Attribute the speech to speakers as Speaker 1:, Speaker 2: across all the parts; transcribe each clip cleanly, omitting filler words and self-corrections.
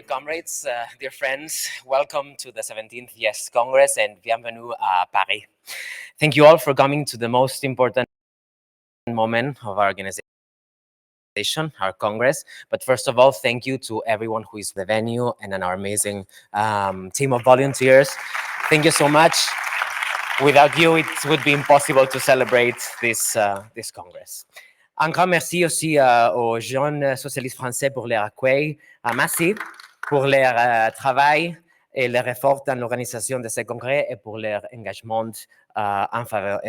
Speaker 1: comrades, dear friends, welcome to the 17th Yes Congress and bienvenue à Paris. Thank you all for coming to the most important moment of our organization, our Congress. But first of all, thank you to everyone who is the venue and our amazing team of volunteers. Thank you so much. Without you, it would be impossible to celebrate this Congress. Un grand merci aussi aux jeunes socialistes français pour leur accueil. Merci pour leur travail et leur effort dans l'organisation de ce congrès et pour leur engagement en faveur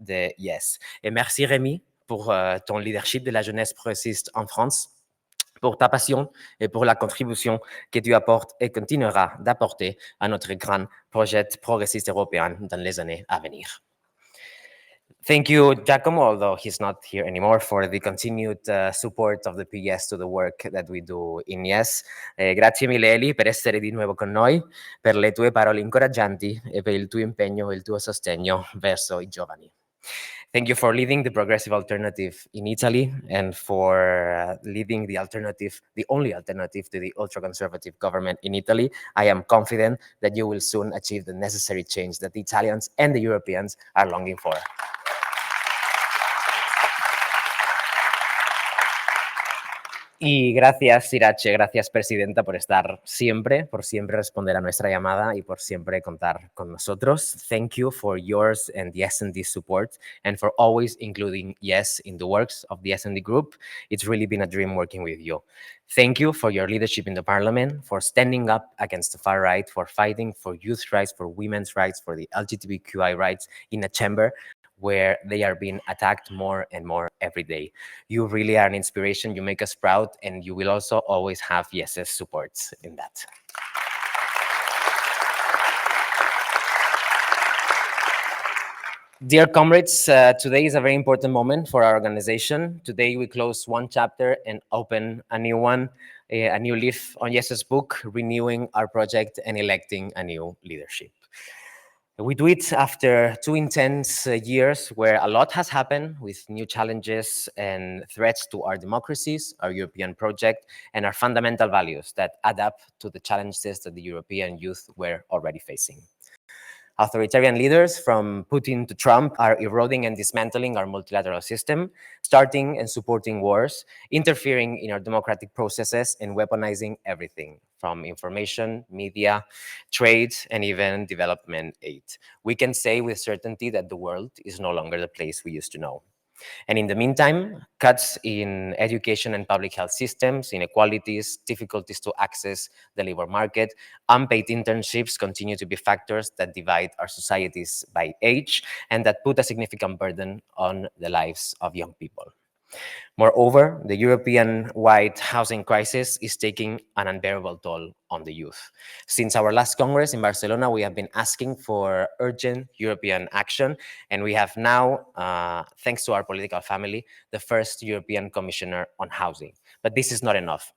Speaker 1: de Yes. Et merci Rémi pour ton leadership de la jeunesse progressiste en France, pour ta passion et pour la contribution que tu apportes et continueras d'apporter à notre grand projet progressiste européen dans les années à venir. Thank you, Giacomo, although he's not here anymore, for the continued support of the PS to the work that we do in Yes. Grazie mille Eli per essere di nuovo con noi, per le tue parole incoraggianti e per il tuo impegno e il tuo sostegno verso i giovani. Thank you for leading the progressive alternative in Italy and for leading the only alternative to the ultra-conservative government in Italy. I am confident that you will soon achieve the necessary change that the Italians and the Europeans are longing for. Y gracias, Irache, gracias, Presidenta, por estar siempre, por siempre responder a nuestra llamada y por siempre contar con nosotros. Thank you for yours and the S&D support and for always including Yes in the works of the S&D group. It's really been a dream working with you. Thank you for your leadership in the Parliament, for standing up against the far right, for fighting for youth rights, for women's rights, for the LGBTQI rights in a chamber where they are being attacked more and more every day. You really are an inspiration, you make us proud, and you will also always have Yes's support in that. Dear comrades, today is a very important moment for our organization. Today we close one chapter and open a new one, a new leaf on Yes's book, renewing our project and electing a new leadership. We do it after 2 intense years where a lot has happened with new challenges and threats to our democracies, our European project, and our fundamental values that add up to the challenges that the European youth were already facing. Authoritarian leaders, from Putin to Trump, are eroding and dismantling our multilateral system, starting and supporting wars, interfering in our democratic processes, and weaponizing everything, from information, media, trade, and even development aid. We can say with certainty that the world is no longer the place we used to know. And in the meantime, cuts in education and public health systems, inequalities, difficulties to access the labor market, unpaid internships continue to be factors that divide our societies by age and that put a significant burden on the lives of young people. Moreover, the European-wide housing crisis is taking an unbearable toll on the youth. Since our last Congress in Barcelona, we have been asking for urgent European action, and we have now, thanks to our political family, the first European Commissioner on Housing. But this is not enough.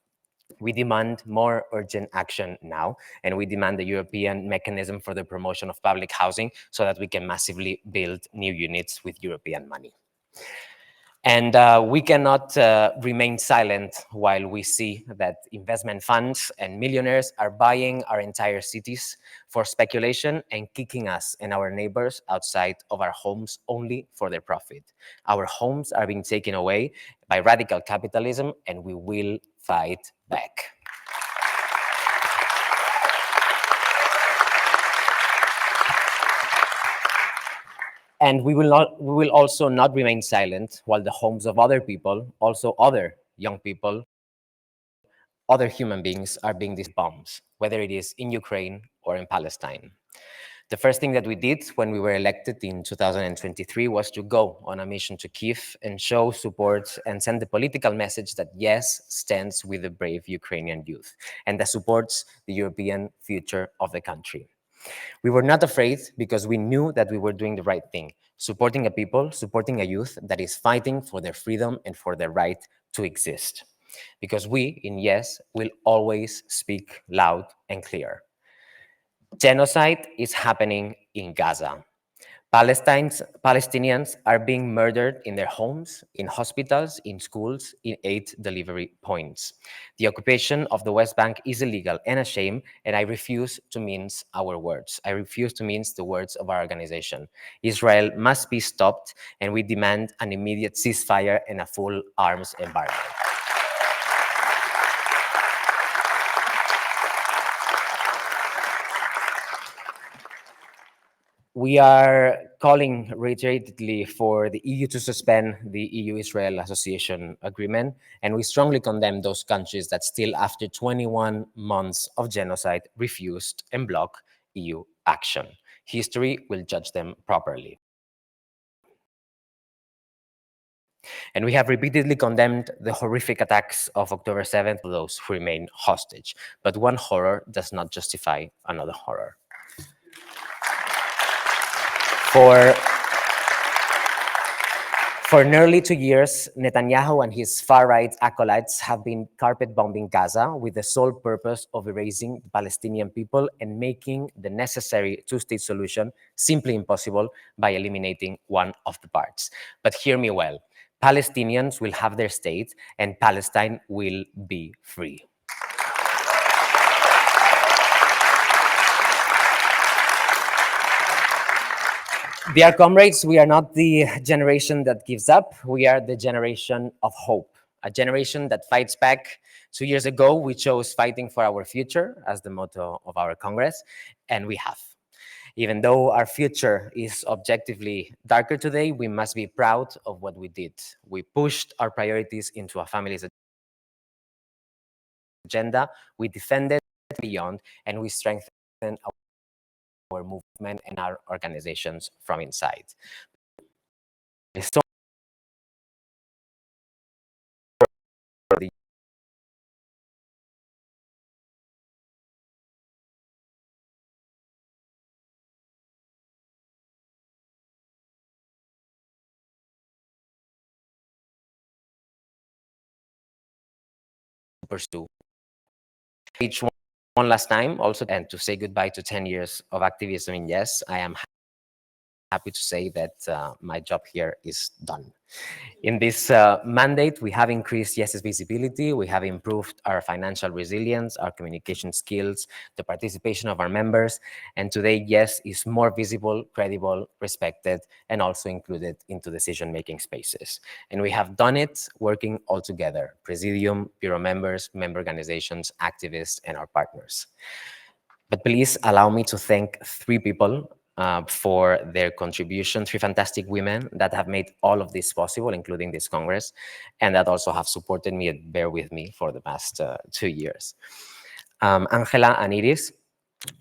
Speaker 1: We demand more urgent action now, and we demand the European mechanism for the promotion of public housing so that we can massively build new units with European money. And we cannot remain silent while we see that investment funds and millionaires are buying our entire cities for speculation and kicking us and our neighbors outside of our homes only for their profit. Our homes are being taken away by radical capitalism, and we will fight back. And we will also not remain silent while the homes of other people, also other young people, other human beings are being these bombs, whether it is in Ukraine or in Palestine. The first thing that we did when we were elected in 2023 was to go on a mission to Kyiv and show support and send the political message that Yes stands with the brave Ukrainian youth and that supports the European future of the country. We were not afraid because we knew that we were doing the right thing, supporting a people, supporting a youth that is fighting for their freedom and for their right to exist. Because we, in Yes, will always speak loud and clear. Genocide is happening in Gaza. Palestinians are being murdered in their homes, in hospitals, in schools, in aid delivery points. The occupation of the West Bank is illegal and a shame, and I refuse to mince our words. I refuse to mince the words of our organization. Israel must be stopped, and we demand an immediate ceasefire and a full arms embargo. We are calling reiteratedly for the EU to suspend the EU-Israel Association Agreement, and we strongly condemn those countries that still, after 21 months of genocide, refused and blocked EU action. History will judge them properly. And we have repeatedly condemned the horrific attacks of October 7th to those who remain hostage. But one horror does not justify another horror. For nearly 2 years, Netanyahu and his far-right acolytes have been carpet-bombing Gaza with the sole purpose of erasing the Palestinian people and making the necessary two-state solution simply impossible by eliminating one of the parts. But hear me well, Palestinians will have their state and Palestine will be free. Dear comrades, we are not the generation that gives up. We are the generation of hope, a generation that fights back. 2 years ago, we chose fighting for our future as the motto of our Congress, and we have. Even though our future is objectively darker today, we must be proud of what we did. We pushed our priorities into a family's agenda, we defended beyond, and we strengthened our movement and our organizations from inside. So pursue. Each one last time also, and to say goodbye to 10 years of activism in Yes, I am happy to say that my job here is done. In this mandate, we have increased Yes's visibility, we have improved our financial resilience, our communication skills, the participation of our members, and today Yes is more visible, credible, respected, and also included into decision-making spaces. And we have done it working all together, Presidium, Bureau members, member organizations, activists, and our partners. But please allow me to thank 3 people for their contribution, 3 fantastic women that have made all of this possible, including this Congress, and that also have supported me and bear with me for the past 2 years. Angela and Iris,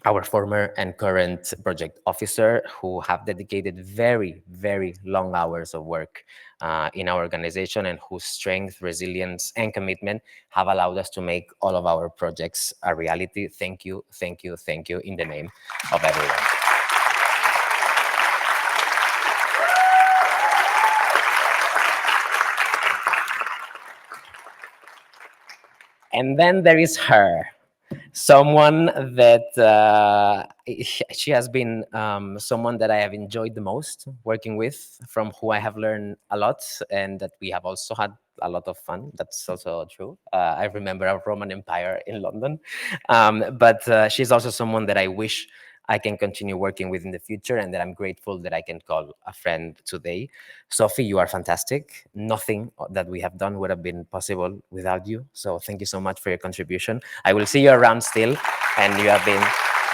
Speaker 1: our former and current project officer, who have dedicated very, very long hours of work in our organization and whose strength, resilience, and commitment have allowed us to make all of our projects a reality. Thank you, thank you, thank you in the name of everyone. And then there is her. Someone that she has been someone that I have enjoyed the most working with, from who I have learned a lot, and that we have also had a lot of fun. That's also true. I remember our Roman Empire in London, but she's also someone that I wish I can continue working with in the future, and that I'm grateful that I can call a friend today. Sophie, you are fantastic. Nothing that we have done would have been possible without you. So thank you so much for your contribution. I will see you around still, and you have been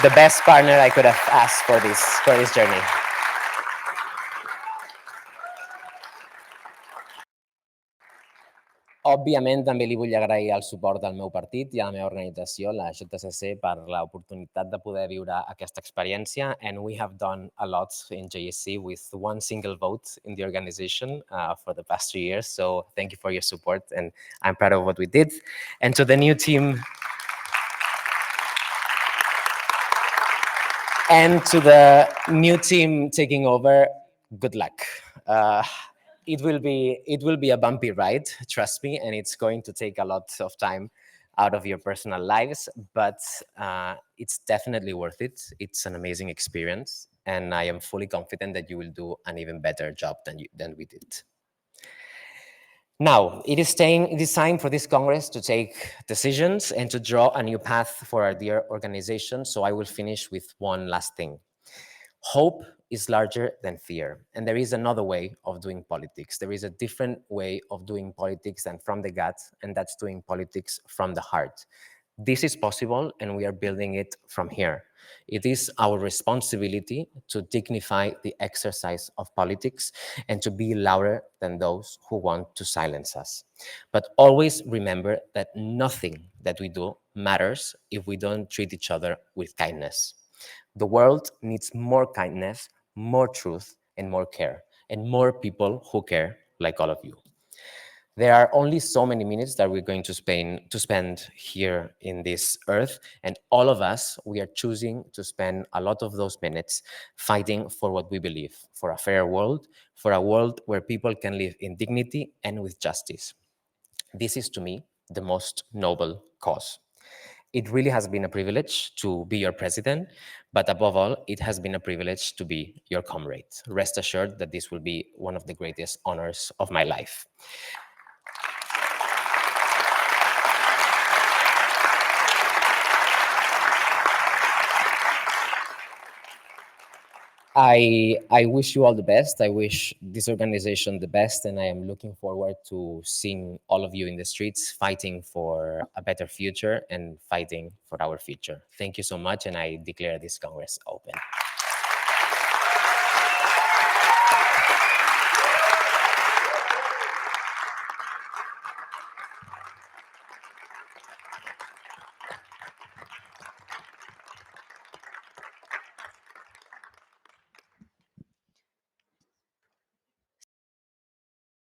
Speaker 1: the best partner I could have asked for this journey. Òbviament, també li vull agrair el suport al meu partit i a la meva organització, la JSC, per l'oportunitat de poder viure aquesta experiència. And we have done a lot in JSC with one single vote in the organization for the past 3 years. So thank you for your support, and I'm proud of what we did. And to the new team, taking over, good luck. It will be a bumpy ride, trust me, and it's going to take a lot of time out of your personal lives, but it's definitely worth it. It's an amazing experience, and I am fully confident that you will do an even better job than we did. Now, it is time for this Congress to take decisions and to draw a new path for our dear organization. So I will finish with one last thing. Hope is larger than fear. And there is another way of doing politics. There is a different way of doing politics than from the gut, and that's doing politics from the heart. This is possible, and we are building it from here. It is our responsibility to dignify the exercise of politics and to be louder than those who want to silence us. But always remember that nothing that we do matters if we don't treat each other with kindness. The world needs more kindness, more truth, and more care, and more people who care like all of you. There are only so many minutes that we're going to spend here in this earth, and all of us, we are choosing to spend a lot of those minutes fighting for what we believe, for a fair world, for a world where people can live in dignity and with justice. This is, to me, the most noble cause. It really has been a privilege to be your president, but above all, it has been a privilege to be your comrade. Rest assured that this will be one of the greatest honors of my life. I wish you all the best. I wish this organization the best, and I am looking forward to seeing all of you in the streets fighting for a better future and fighting for our future. Thank you so much, and I declare this Congress open.